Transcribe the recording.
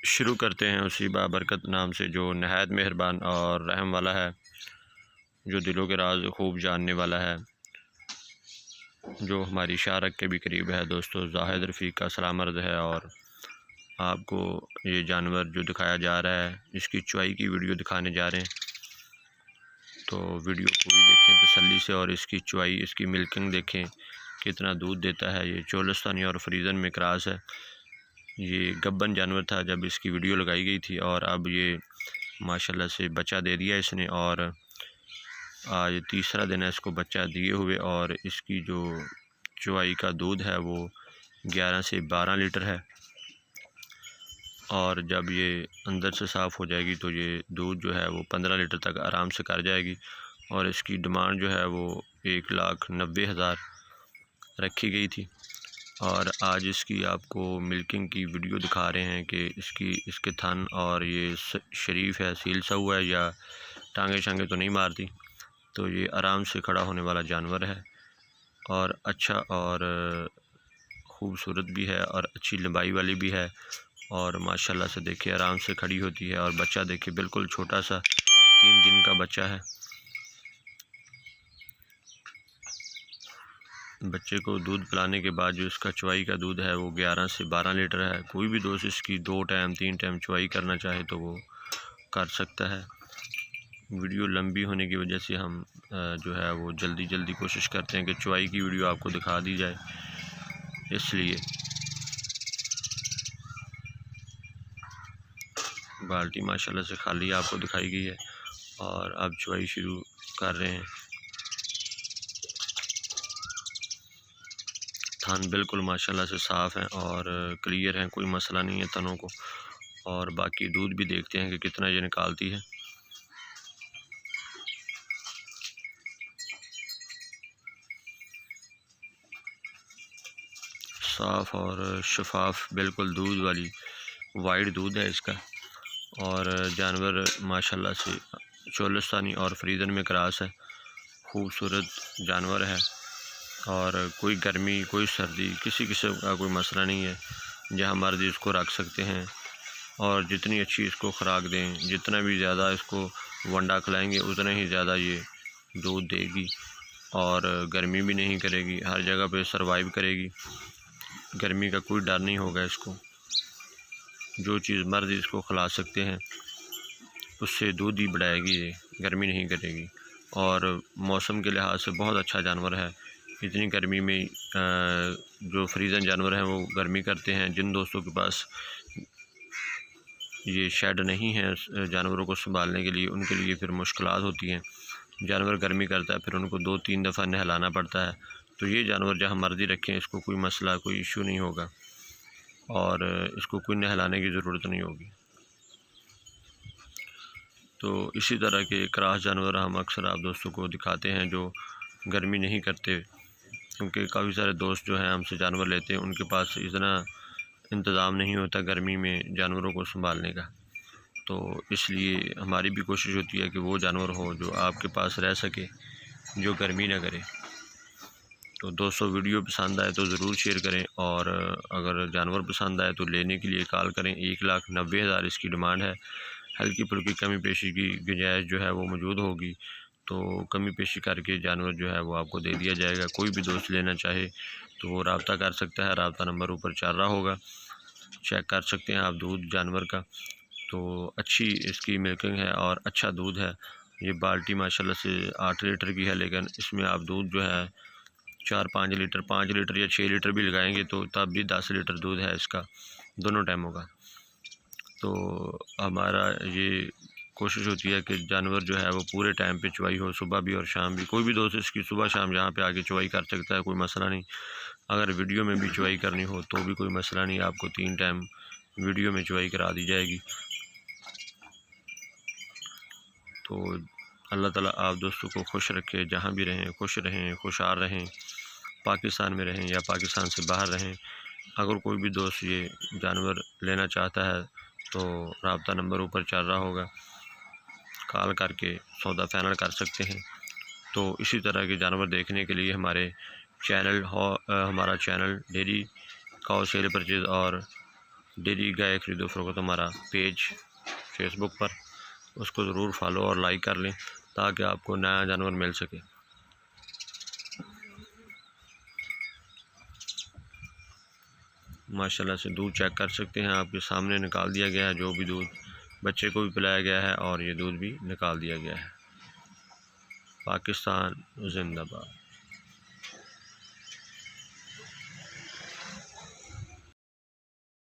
शुरू करते हैं उसी बाबरकत नाम से जो नहायत मेहरबान और रहम वाला है, जो दिलों के राज खूब जानने वाला है, जो हमारी शारक के भी करीब है। दोस्तों, जाहिद रफ़ीक का सलाम अर्ज़ है और आपको ये जानवर जो दिखाया जा रहा है, इसकी चुवाई की वीडियो दिखाने जा रहे हैं। तो वीडियो पूरी देखें तसल्ली से और इसकी चुवाई, इसकी मिल्किंग देखें कितना दूध देता है। ये चोलिस्तानी और फ्रीज़न में क्रॉस है। ये गब्बन जानवर था जब इसकी वीडियो लगाई गई थी और अब ये माशाल्लाह से बच्चा दे दिया इसने और आज तीसरा दिन है इसको बच्चा दिए हुए और इसकी जो चुवाई का दूध है वो 11 से 12 लीटर है और जब ये अंदर से साफ़ हो जाएगी तो ये दूध जो है वो 15 लीटर तक आराम से कर जाएगी। और इसकी डिमांड जो है वो 1,90,000 रखी गई थी और आज इसकी आपको मिल्किंग की वीडियो दिखा रहे हैं कि इसके थन और ये शरीफ है, सील सा हुआ है या टांगे शांगे तो नहीं मारती। तो ये आराम से खड़ा होने वाला जानवर है और अच्छा और ख़ूबसूरत भी है और अच्छी लंबाई वाली भी है और माशाल्लाह से देखिए आराम से खड़ी होती है। और बच्चा देखिए बिल्कुल छोटा सा 3 दिन का बच्चा है। बच्चे को दूध पिलाने के बाद जो इसका चुवाई का दूध है वो 11 से 12 लीटर है। कोई भी दोस्त इसकी 2 टाइम 3 टाइम चुवाई करना चाहे तो वो कर सकता है। वीडियो लंबी होने की वजह से हम जो है वो जल्दी कोशिश करते हैं कि चुवाई की वीडियो आपको दिखा दी जाए, इसलिए बाल्टी माशाल्लाह से खाली आपको दिखाई गई है और अब चुवाई शुरू कर रहे हैं। थान बिल्कुल माशाल्लाह से साफ़ हैं और क्लियर हैं, कोई मसला नहीं है तनों को। और बाकी दूध भी देखते हैं कि कितना ये निकालती है। साफ़ और शफाफ बिल्कुल दूध वाली वाइट दूध है इसका। और जानवर माशाल्लाह से चोलिस्तानी और फ्रीज़न में क्रॉस है। खूबसूरत जानवर है और कोई गर्मी कोई सर्दी किसी किस्म का कोई मसला नहीं है। जहाँ मर्ज़ी इसको रख सकते हैं और जितनी अच्छी इसको खुराक दें, जितना भी ज़्यादा इसको वंडा खिलाएंगे उतना ही ज़्यादा ये दूध देगी और गर्मी भी नहीं करेगी, हर जगह पे सरवाइव करेगी। गर्मी का कोई डर नहीं होगा इसको। जो चीज़ मर्ज़ी इसको खिला सकते हैं उससे दूध ही बढ़ाएगी, ये गर्मी नहीं करेगी। और मौसम के लिहाज से बहुत अच्छा जानवर है। इतनी गर्मी में जो फ्रीज़न जानवर हैं वो गर्मी करते हैं। जिन दोस्तों के पास ये शेड नहीं है जानवरों को संभालने के लिए, उनके लिए फिर मुश्किलात होती हैं। जानवर गर्मी करता है फिर उनको 2-3 दफ़ा नहलाना पड़ता है। तो ये जानवर जहाँ मर्ज़ी रखें इसको कोई मसला कोई इशू नहीं होगा और इसको कोई नहलाने की ज़रूरत नहीं होगी। तो इसी तरह के क्रॉस जानवर हम अक्सर आप दोस्तों को दिखाते हैं जो गर्मी नहीं करते, क्योंकि काफ़ी सारे दोस्त जो हैं हमसे जानवर लेते हैं, उनके पास इतना इंतज़ाम नहीं होता गर्मी में जानवरों को संभालने का। तो इसलिए हमारी भी कोशिश होती है कि वो जानवर हो जो आपके पास रह सके, जो गर्मी ना करे। तो दोस्तों, वीडियो पसंद आए तो ज़रूर शेयर करें और अगर जानवर पसंद आए तो लेने के लिए कॉल करें। 1,90,000 इसकी डिमांड है। हल्की फुल्की कमी पेशी की गुंजाइश जो है वो मौजूद होगी, तो कमी पेशी करके जानवर जो है वो आपको दे दिया जाएगा। कोई भी दोस्त लेना चाहे तो वो रब्ता कर सकता है। रब्ता नंबर ऊपर चल रहा होगा, चेक कर सकते हैं आप दूध जानवर का। तो अच्छी इसकी मिल्किंग है और अच्छा दूध है। ये बाल्टी माशाल्लाह से 8 लीटर की है, लेकिन इसमें आप दूध जो है 4-5 लीटर 5 लीटर या 6 लीटर भी लगाएंगे तो तब भी 10 लीटर दूध है इसका दोनों टाइमों का। तो हमारा ये कोशिश होती है कि जानवर जो है वो पूरे टाइम पे चुवाई हो, सुबह भी और शाम भी। कोई भी दोस्त इसकी सुबह शाम यहाँ पे आके चुवाई कर सकता है, कोई मसला नहीं। अगर वीडियो में भी चुवाई करनी हो तो भी कोई मसला नहीं, आपको 3 टाइम वीडियो में चुवाई करा दी जाएगी। तो अल्लाह ताला आप दोस्तों को खुश रखे, जहाँ भी रहें खुश रहें, खुशहाल रहें, पाकिस्तान में रहें या पाकिस्तान से बाहर रहें। अगर कोई भी दोस्त ये जानवर लेना चाहता है तो रब्ता नंबर ऊपर चल रहा होगा, कॉल करके सौदा फाइनल कर सकते हैं। तो इसी तरह के जानवर देखने के लिए हमारा चैनल डेयरी काऊ सेल परचेज और डेली गाय खरीदो फरोख्त हमारा पेज फेसबुक पर, उसको ज़रूर फॉलो और लाइक कर लें ताकि आपको नया जानवर मिल सके। माशाल्लाह से दूध चेक कर सकते हैं, आपके सामने निकाल दिया गया है। जो भी दूध बच्चे को भी पिलाया गया है और ये दूध भी निकाल दिया गया है। पाकिस्तान जिंदाबाद।